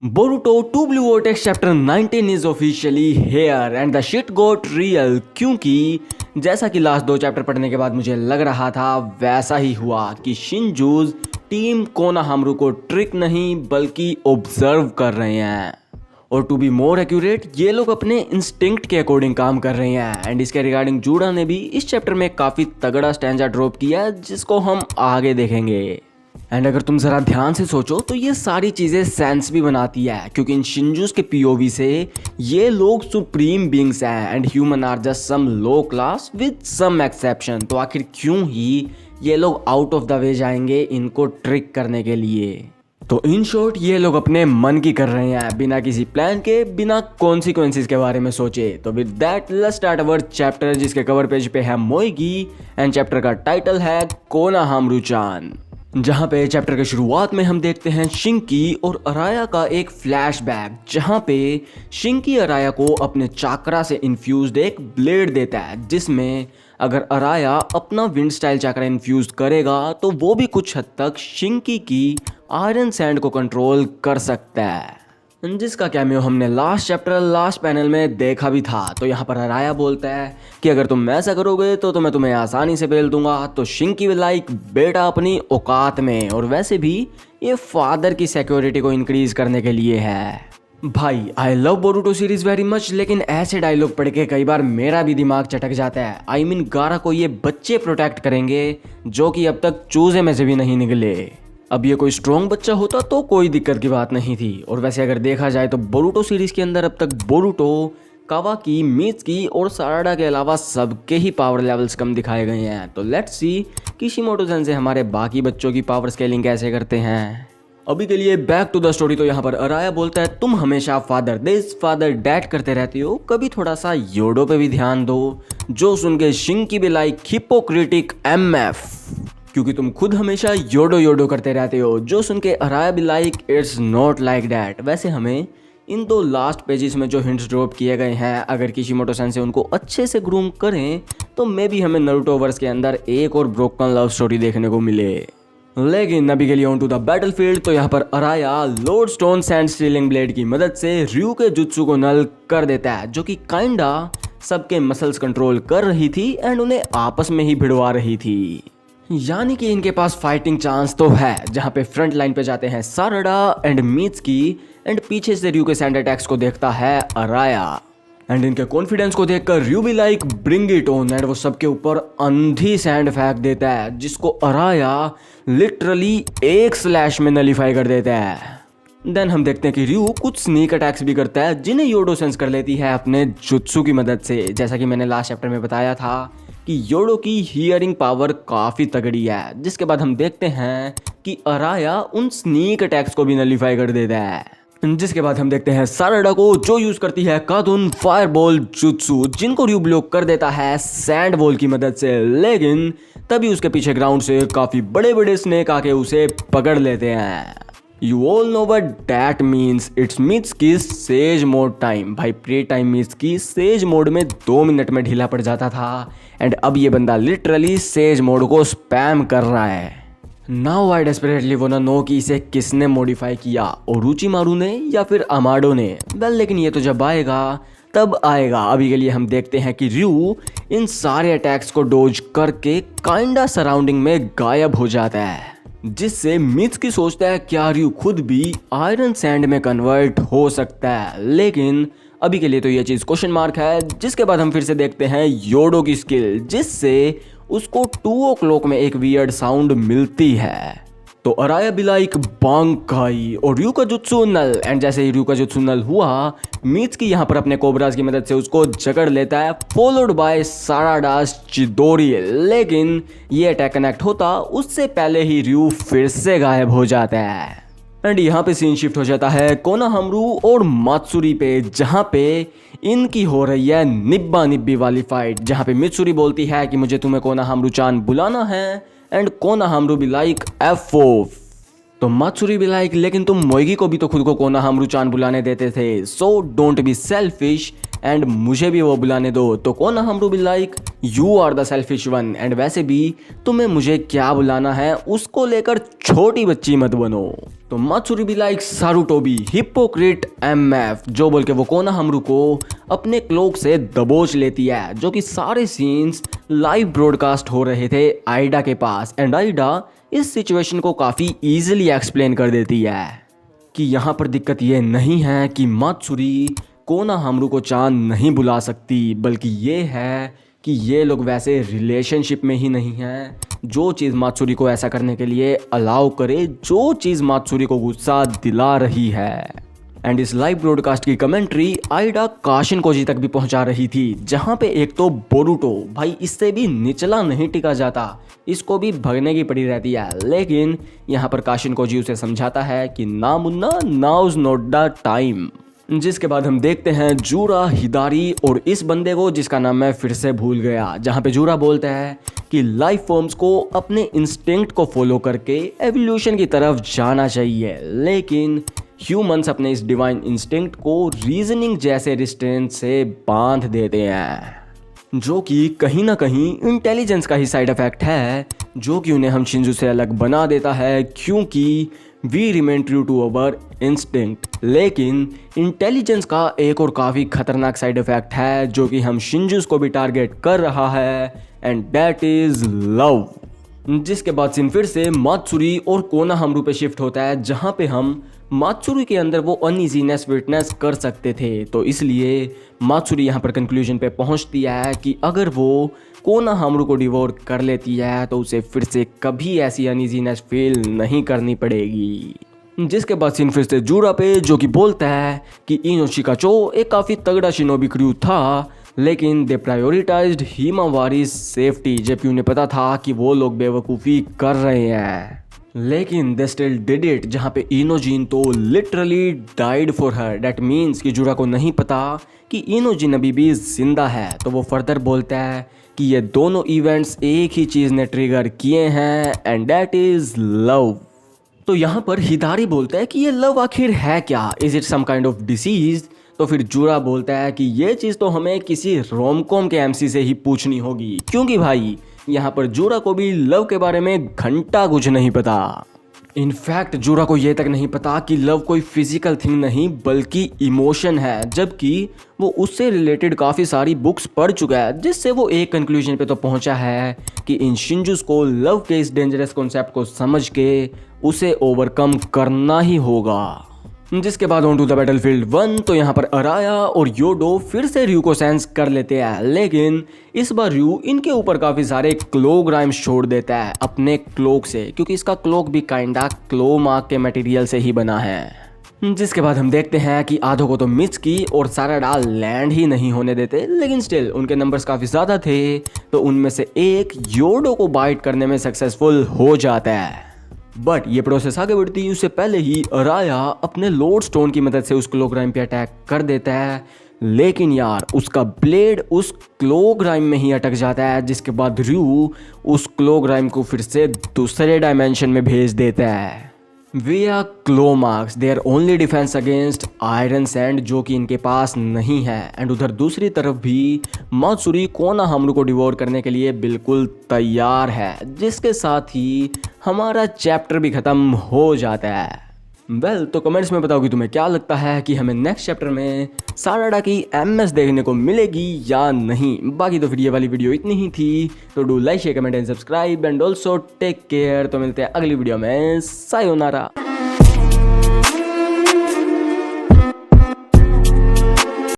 Boruto 2 Blue Vortex Chapter 19 is officially here and the shit got real क्योंकि जैसा कि last दो chapter पढ़ने के बाद मुझे लग रहा था वैसा ही हुआ कि शिनजूज टीम कोनोहामारू को ट्रिक नहीं बल्कि ऑब्जर्व कर रहे हैं और टू बी मोर एक्यूरेट ये लोग अपने इंस्टिंक्ट के अकॉर्डिंग काम कर रहे हैं एंड इसके रिगार्डिंग जूडा ने भी इस चैप्टर में काफ़ी तगड़ा स्टैंजा ड्रॉप किया जिसको हम आगे देखेंगे। एंड अगर तुम ज़रा ध्यान से सोचो तो ये सारी चीज़ें सेंस भी बनाती है क्योंकि इन शिनजूस के पीओवी से ये लोग सुप्रीम बीइंग्स हैं and human are just some low class with some exception. तो आखिर क्यों ही ये लोग आउट ऑफ द वे जाएंगे इनको ट्रिक करने के लिए। तो इन शॉर्ट ये लोग अपने मन की कर रहे हैं बिना किसी प्लान के, बिना कॉन्सिक्वेंसेस के बारे में सोचे। तो with that let's start our chapter जिसके कवर पेज पे है मोएगी एंड चैप्टर का टाइटल है कोनोहामारू-चान, जहाँ पे चैप्टर के शुरुआत में हम देखते हैं शिंकी और अराया का एक फ्लैशबैक जहाँ पे शिंकी अराया को अपने चाकरा से इन्फ्यूज्ड एक ब्लेड देता है जिसमें अगर अराया अपना विंड स्टाइल चाकरा इन्फ्यूज करेगा तो वो भी कुछ हद तक शिंकी की आयरन सैंड को कंट्रोल कर सकता है, जिसका कैमियो हमने लास्ट चैप्टर लास्ट पैनल में देखा भी था। तो यहाँ पर अराया बोलता है कि अगर तुम ऐसा करोगे तो मैं तुम्हें आसानी से पेल दूंगा। तो शिंकी विल लाइक बेटा अपनी औकात में, और वैसे भी ये फादर की सिक्योरिटी को इंक्रीज करने के लिए है। भाई I love Boruto series very much, लेकिन ऐसे डायलॉग पढ़ के कई बार मेरा भी दिमाग चटक जाता है। आई मीन गारा को ये बच्चे प्रोटेक्ट करेंगे जो कि अब तक चूजे में से भी नहीं निकले। अब ये कोई स्ट्रॉन्ग बच्चा होता तो कोई दिक्कत की बात नहीं थी। और वैसे अगर देखा जाए तो बोरुटो सीरीज के अंदर अब तक बोरुटो, कावाकी, मित्सुकी और साराडा के अलावा सबके ही पावर लेवल्स कम दिखाए गए हैं। तो लेट्स सी किशिमोटो सेंसेई हमारे बाकी बच्चों की पावर स्केलिंग कैसे करते हैं। अभी के लिए बैक टू द स्टोरी। तो यहाँ पर अराया बोलता है तुम हमेशा फादर दिस फादर डैड करते रहते हो, कभी थोड़ा सा योडो पे भी ध्यान दो। जो सुन के शिंकी भी लाइक हिपोक्रेटिक MF, क्योंकि तुम खुद हमेशा योडो योडो करते रहते हो। जो सुन के अराया भी like it's not like that. वैसे हमें इन दो लास्ट पेजेस में जो हिंट्स ड्रॉप किए गए हैं अगर किशिमोटो सेंसेई उनको अच्छे से ग्रूम करें तो मे भी हमें नारुतो वर्स के अंदर एक और ब्रोकन लव स्टोरी देखने को मिले। लेकिन अभी के लिए ऑन टू द बैटलफील्ड। तो यहाँ पर अराया lord stone sand stealing blade की मदद से रयू के जुत्सु को नल कर देता है जो कि काइंडा सबके मसल्स कंट्रोल कर रही थी एंड उन्हें आपस में ही भिड़वा रही थी। यानी कि इनके पास फाइटिंग चांस तो है। जहाँ पे फ्रंट लाइन पे जाते हैं साराडा एंड मित्सुकी एंड पीछे से रयू के सैंड अटैक्स को देखता है अराया एंड इनके कॉन्फिडेंस को देखकर रयू भी like bring it on and वो सबके ऊपर अंधी सैंड फेंक देता है जिसको अराया लिटरली एक स्लैश में नलीफाई कर देता है। देन हम देखते हैं कि रयू कुछ स्नीक अटैक्स भी करता है जिन्हें योडो सेंस कर लेती है अपने जुत्सु की मदद से। जैसा कि मैंने लास्ट चैप्टर में बताया था कि योडो की हियरिंग पावर काफ़ी तगड़ी है, जिसके बाद हम देखते हैं कि अराया उन स्नीक अटैक्स को भी नलीफाई कर देता है। जिसके बाद हम देखते हैं साराडा को जो यूज करती है कादुन फायरबॉल जुत्सु जिनको रयू ब्लॉक कर देता है सैंड बॉल की मदद से। लेकिन तभी उसके पीछे ग्राउंड से काफ़ी बड़े बड़े स्नेक आके उसे पकड़ लेते हैं। You all know what that means, it's Mitsuki sage mode time. भाई pre time Mitsuki sage mode में 2 मिनट में ढीला पड़ जाता था एंड अब ये बंदा लिटरली सेज मोड को स्पैम कर रहा है। Now I desperately wanna know कि इसे किसने मॉडिफाई किया, ओरोचिमारू ने या फिर अमाडो ने। वेल लेकिन ये तो जब आएगा तब आएगा। अभी के लिए हम देखते हैं कि रयू इन सारे अटैक्स को डोज करके काइंडा सराउंडिंग में गायब हो जाता है, जिससे मित्सुकी सोचता है क्या रयू खुद भी आयरन सैंड में कन्वर्ट हो सकता है। लेकिन अभी के लिए तो ये चीज़ क्वेश्चन मार्क है। जिसके बाद हम फिर से देखते हैं योडो की स्किल जिससे उसको 2 o'clock में एक वियर्ड साउंड मिलती है। तो अराया भी लाइक बांकाई और रयू का जुत्सु नल एंड जैसे ही रयू का जुत्सु नल हुआ मित्सुकी यहाँ पर अपने कोबराज की मदद से उसको जकड़ लेता है फॉलोड बाय साराडास चिदोरी। लेकिन ये अटैक कनेक्ट होता उससे पहले ही रयू फिर से गायब हो जाता है एंड यहाँ पे सीन शिफ्ट हो जाता है कोनोहामारू और मात्सुरी पे, जहाँ पे इनकी हो रही है निब्बा निब्बी वाली फाइट। जहाँ पे मित्सुरी बोलती है कि मुझे तुम्हें कोनोहामारू-चान बुलाना है एंड कोनोहामारू भी लाइक F4। तो मात्सुरी भी लाइक लेकिन तुम मोएगी को भी तो खुद को कोनोहामारू-चान बुलाने देते थे, so don't be selfish, and मुझे भी वो बुलाने दो। तो कोनोहामारू भी like you are the selfish one, and वैसे भी तुम्हें मुझे क्या बुलाना है उसको लेकर छोटी बच्ची मत बनो। तो मात्सुरी भी लाइक सारुटोबी हिपोक्रिट एमएफ, जो बोल के वो कोनोहामारू को अपने क्लोक से दबोच लेती है, जो कि सारे सीन्स लाइव ब्रॉडकास्ट हो रहे थे आइडा के पास। एंड आइडा इस सिचुएशन को काफ़ी ईजिली एक्सप्लेन कर देती है कि यहाँ पर दिक्कत ये नहीं है कि मात्सुरी कोनोहामारू को चांद नहीं बुला सकती, बल्कि ये है कि ये लोग वैसे रिलेशनशिप में ही नहीं हैं। जो चीज़ मात्सुरी को ऐसा करने के लिए अलाउ करे, जो चीज़ मात्सुरी को गुस्सा दिला रही है। एंड इस लाइव ब्रॉडकास्ट की कमेंट्री आइडा काशिन कोजी तक भी पहुंचा रही थी, जहां पे एक तो बोरुटो भाई इससे भी निचला नहीं टिका जाता, इसको भी भगने की पड़ी रहती है। लेकिन यहाँ पर काशिन कोजी उसे समझाता है कि ना Munna, now's not the time. जिसके बाद हम देखते हैं जूरा, हिदारी और इस बंदे को जिसका नाम मैं फिर से भूल गया, जहाँ पे जूरा बोलता है कि लाइफ फॉर्म्स को अपने इंस्टिंक्ट को फॉलो करके एवोल्यूशन की तरफ जाना चाहिए, लेकिन ह्यूमंस अपने इस डिवाइन इंस्टिंक्ट को रीजनिंग जैसे रिस्ट्रेंट से बांध देते हैं, जो कि कहीं ना कहीं इंटेलिजेंस का ही साइड इफेक्ट है, जो कि उन्हें हम शिंजू से अलग बना देता है, क्योंकि we remain true to our instinct. लेकिन इंटेलिजेंस का एक और काफ़ी खतरनाक साइड इफेक्ट है, जो कि हम शिंजूस को भी टारगेट कर रहा है, एंड दैट इज लव। जिसके बाद सीन फिर से मात्सुरी और कोनोहामारू पे शिफ्ट होता है, जहाँ पे हम मात्सुरी के अंदर वो अनइजीनेस विटनेस कर सकते थे। तो इसलिए मात्सुरी यहाँ पर कंक्लूजन पे पहुँचती है कि अगर वो कोनोहामारू को डिवोर कर लेती है तो उसे फिर से कभी ऐसी अनइजीनेस फील नहीं करनी पड़ेगी। जिसके बाद सीन फिर से जूरा पे, जो कि बोलता है कि इनोशिकाचो एक काफ़ी तगड़ा शिनोबी क्रू था, लेकिन दे प्रायोरिटाइज्ड हिमावारी's सेफ्टी, जबकि उन्हें पता था कि वो लोग बेवकूफ़ी कर रहे हैं, लेकिन दे स्टिल डिड इट। जहाँ पे इनोजिन तो literally died for her. That means कि जूरा को नहीं पता कि इनोजिन अभी भी जिंदा है। तो वो फर्दर बोलता है कि ये दोनों इवेंट्स एक ही चीज़ ने ट्रिगर किए हैं, एंड दैट इज लव। तो यहाँ पर हिदारी बोलता है कि ये लव आखिर है क्या, is it some kind of disease. तो फिर जूरा बोलता है कि ये चीज़ तो हमें किसी रोमकॉम के एमसी से ही पूछनी होगी, क्योंकि भाई यहाँ पर जूरा को भी लव के बारे में घंटा कुछ नहीं पता। इनफैक्ट जूरा को ये तक नहीं पता कि लव कोई फिजिकल थिंग नहीं बल्कि इमोशन है, जबकि वो उससे रिलेटेड काफ़ी सारी बुक्स पढ़ चुका है, जिससे वो एक कंक्लूजन पे तो पहुंचा है कि इन शिंजूस को लव के इस डेंजरस कॉन्सेप्ट को समझ के उसे ओवरकम करना ही होगा। जिसके बाद ऑन टू द बैटलफील्ड 1। तो यहाँ पर अराया और योडो फिर से रयू को सेंस कर लेते हैं, लेकिन इस बार रयू इनके ऊपर काफ़ी सारे क्लोक राइम्स छोड़ देता है अपने क्लोक से, क्योंकि इसका क्लोक भी काइंडा क्लो मार्क के मटेरियल से ही बना है। जिसके बाद हम देखते हैं कि आधों को तो मित्सुकी और साराडा लैंड ही नहीं होने देते, लेकिन स्टिल उनके नंबर्स काफ़ी ज़्यादा थे, तो उनमें से एक योडो को बाइट करने में सक्सेसफुल हो जाता है। बट ये प्रोसेस आगे बढ़ती उससे पहले ही अराया अपने लोड स्टोन की मदद से उस क्लोग्राइम पे अटैक कर देता है, लेकिन यार उसका ब्लेड उस क्लोग्राइम में ही अटक जाता है, जिसके बाद रयू उस क्लोग्राइम को फिर से दूसरे डायमेंशन में भेज देता है। विया claw marks their only defense against iron sand, जो कि इनके पास नहीं है। एंड उधर दूसरी तरफ भी मात्सुरी कोनोहामारू को डिवोर करने के लिए बिल्कुल तैयार है, जिसके साथ ही हमारा चैप्टर भी ख़त्म हो जाता है। वेल, तो कमेंट्स में बताओ कि तुम्हें क्या लगता है कि हमें नेक्स्ट चैप्टर में साराडा की एमएस देखने को मिलेगी या नहीं। बाकी तो फिर ये वाली वीडियो इतनी ही थी, तो do like share comment and subscribe and also take care. तो मिलते हैं अगली वीडियो में, सायोनारा।